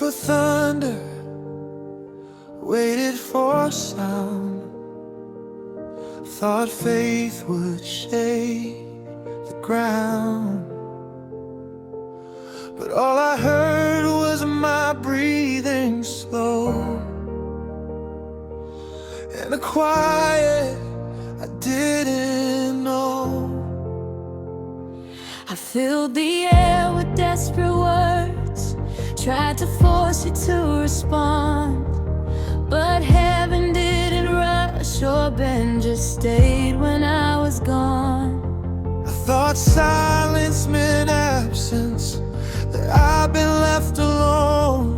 for thunder, waited for sound. Thought faith would shake the ground, but all I heard was my breathing slow, and a quiet I didn't know. I filled the air with desperate words, tried to force you to respond, but heaven didn't rush or bend, just stayed when I was gone. I thought silence meant absence, that I've been left alone,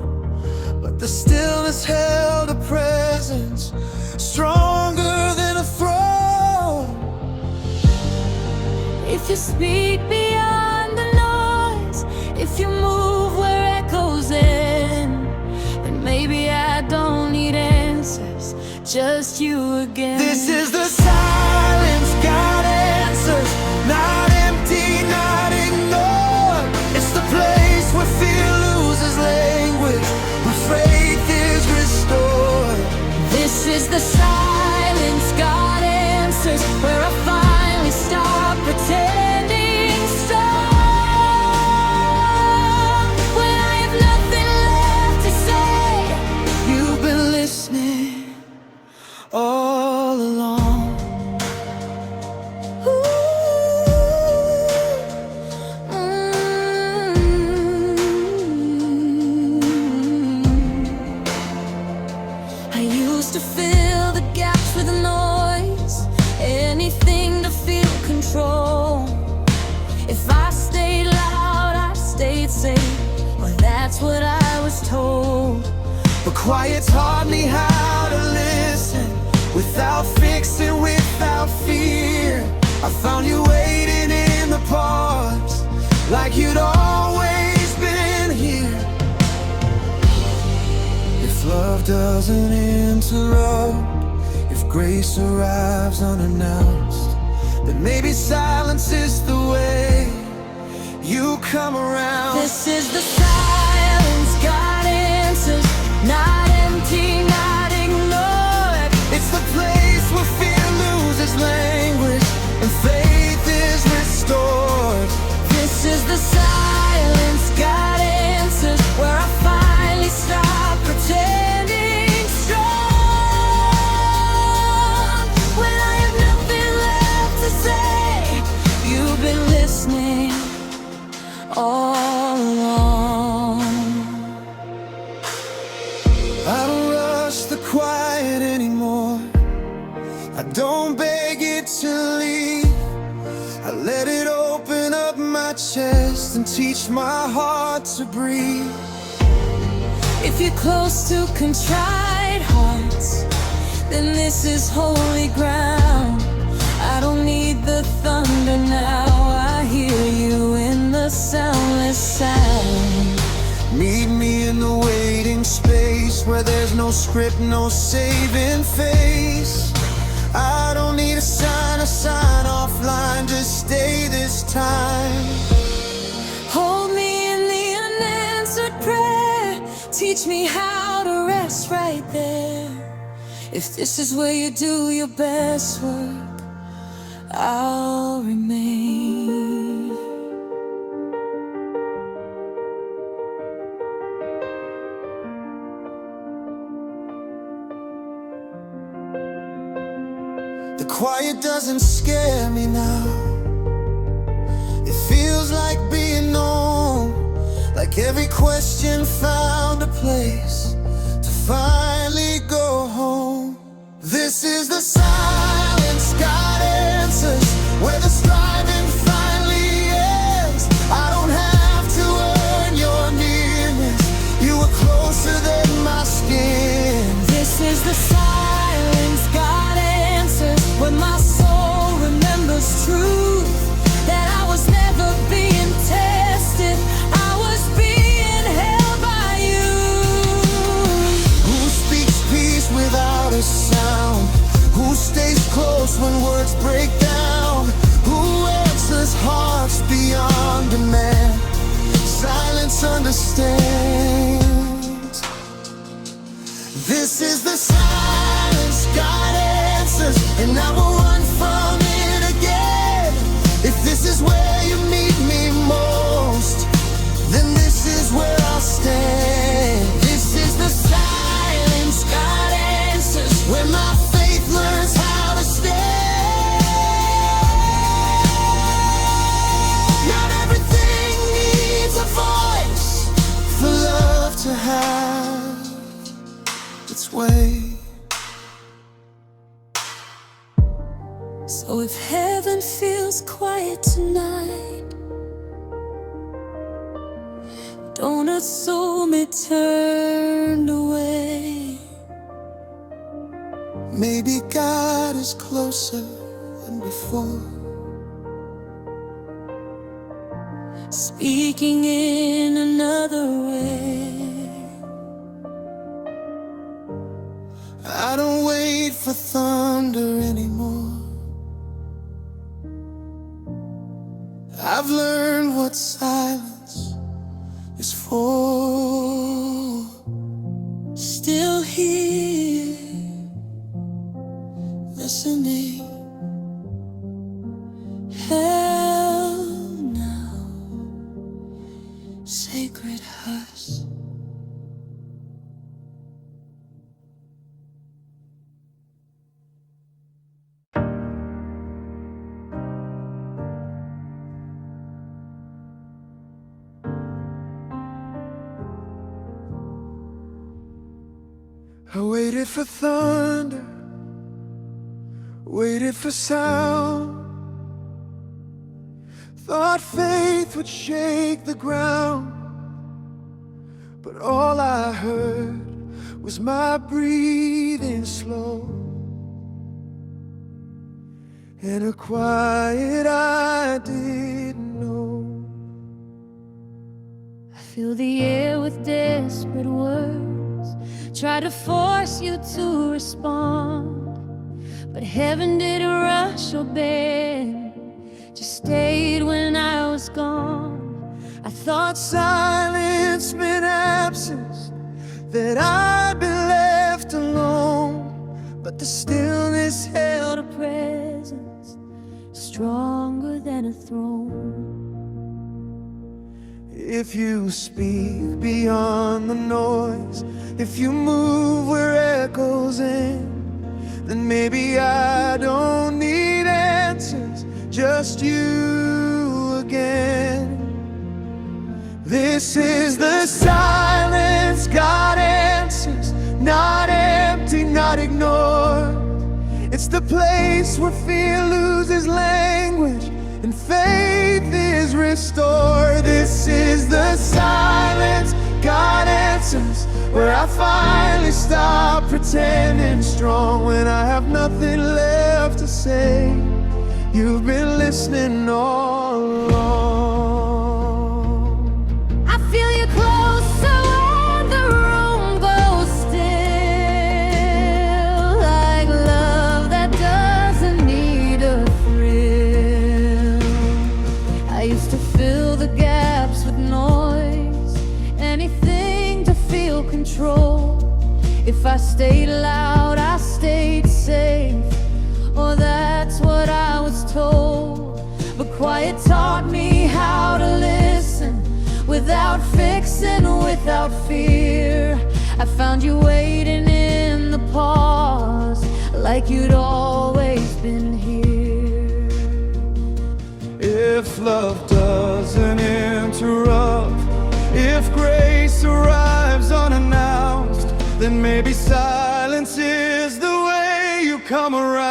but the stillness held a presence stronger than a throne. If you speak beyond the noise, if you move where echoes end, then maybe I don't need answers, just you again. This is the silence, God answers, not empty, not ignored. It's the place where fear loses language, where faith is restored. This is the silence, God answers, where I finally stop pretending strong. When I have nothing left to say, You've been listening all along. ooh, I used to fill the gaps with noise, anything to feel control. If I stayed loud, I stayed safe, well, that's what I was told. But quiet taught me how to listen, without fixing, without fear. I found you waiting in the pause, like you'd always been here. If love doesn't interrupt, if grace arrives unannounced, then maybe silence is the way you come around. This is the silence, God answers, not empty, not ignored. It's the place where fear loses language and faith is restored. This is the silence, God answers, where I finally stop pretending strong. When I have nothing left to say, you've been listening all along. I don't rush the quiet anymore, I don't beg it to leave. I let it open up my chest and teach my heart to breathe. If you're close to contrite hearts, then this is holy ground. I don't need the thunder now, I hear you in the soundless sound. Meet me in the waiting space, where there's no script, no saving face. I don't need a sign offline, just stay this time. Hold me in the unanswered prayer, teach me how to rest right there. If this is where you do your best work, I'll remain. The quiet doesn't scare me now, it feels like being known, like every question found a place to finally go home. This is the silence, God answers, where the striving finally ends. I don't have to earn your nearness, you were closer than my skin. This is the silence, God answers, when my soul remembers truth, that I was never being tested, I was being held by you. Who speaks peace without a sound? Who stays close when words break down? Who answers hearts beyond demand? Silence understands. This is the silence God answers, and I will run from it again. If this is where you meet me most, then this is where I'll stand. This is the silence God answers, where my faith learns how to stand. Not everything needs a voice for love to have its way. So if heaven feels quiet tonight, don't assume it turned away. Maybe God is closer than before, speaking in another way. I don't wait for thunder anymore. I've learned what silence is for. Still here, Listening, hell now, sacred hush. I waited for thunder, waited for sound, thought faith would shake the ground, but all I heard was my breathing slow, and a quiet I didn't know. I fill the air with desperate words, try to force you to respond, but heaven didn't rush or bend, just stayed when I was gone. I thought Silence meant absence, that I'd been left alone, but the stillness held a presence stronger than a throne. If you speak beyond the noise, if you move where echoes end, then maybe I don't need answers, just you again. This is the silence God answers, not empty, not ignored. It's the place where fear loses language and faith is restored. This is the silence God answers, where I finally stop pretending strong when I have nothing left to say. You've been listening all along. I feel you closer when the room goes still, like love that doesn't need a thrill. I used to fill the gaps with noise, anything to feel control. If I stayed loud, I stayed safe, or that's what I was told. But quiet taught me how to listen, without fixing, without fear. I found you waiting in the pause, like you'd always been here. If love doesn't interrupt, if grace arrives unannounced, then maybe silence is the way you come around.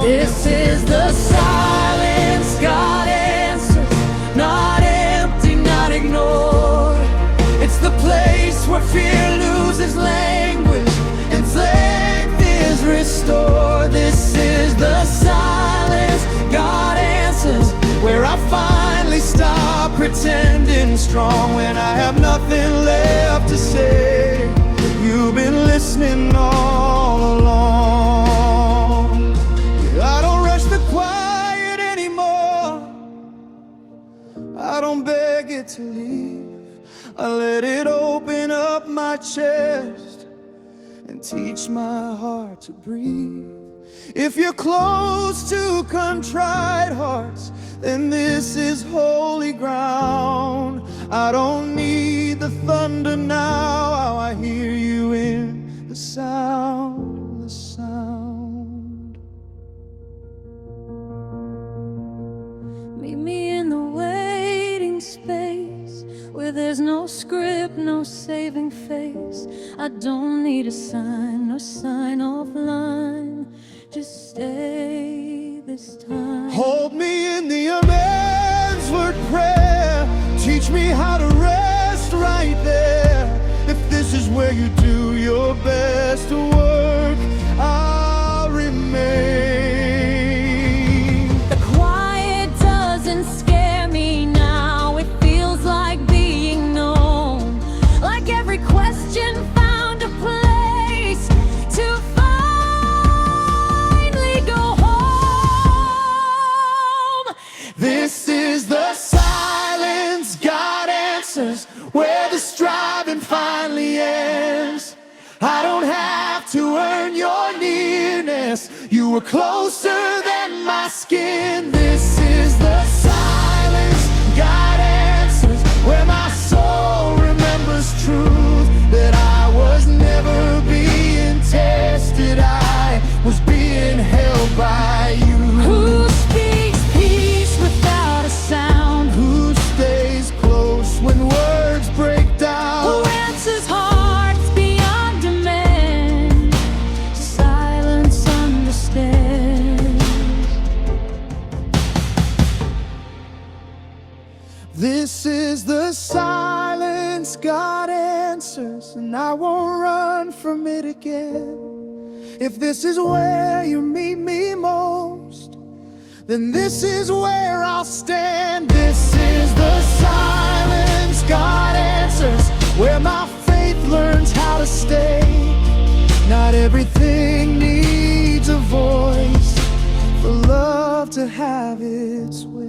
This is the silence God answers, not empty, not ignored. It's the place where fear loses language and faith is restored. This is the silence God answers, where I finally stop pretending strong when I have nothing left to say. You've been listening all along. I don't rush the quiet anymore, I don't beg it to leave. I let it open up my my chest and teach my heart to breathe. If you're close to contrite hearts, then this is holy ground. I don't need the thunder now, I hear you in the sound, the sound. Meet me in the waiting space where there's no script, no saving face. I don't need a sign, no sign off line. Just stay this time. Hold me in the unanswered prayer. Teach me how to rest right there. If this is where you do your best work, I'll remain. The quiet doesn't scare me now. It feels like being known, like every question found a place to finally go home. This is the silence God answers, where the striving finally ends. I don't have to earn your nearness, you were closer than my skin. This is the silence God answers, where my soul remembers truth, that I was never being tested, I was being held by you. Who speaks peace without a sound? Who stays close when words break down? Who answers hearts beyond demand? Silence understands. This is the silence God answers, and I won't run from it again. If this is where you meet me most, then this is where I'll stand. This is the silence God answers, where my faith learns how to stay. Not everything needs a voice for love to have its way.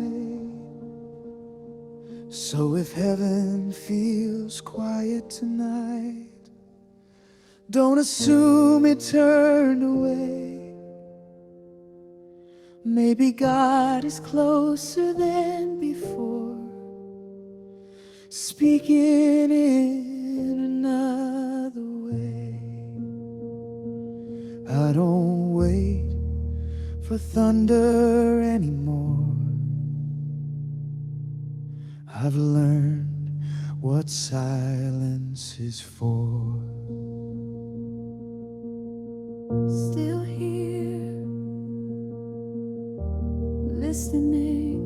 So if heaven feels quiet tonight, don't assume it turned away. Maybe God is closer than before, speaking in another way. I don't wait for thunder anymore. I've learned what silence is for. Still here, listening.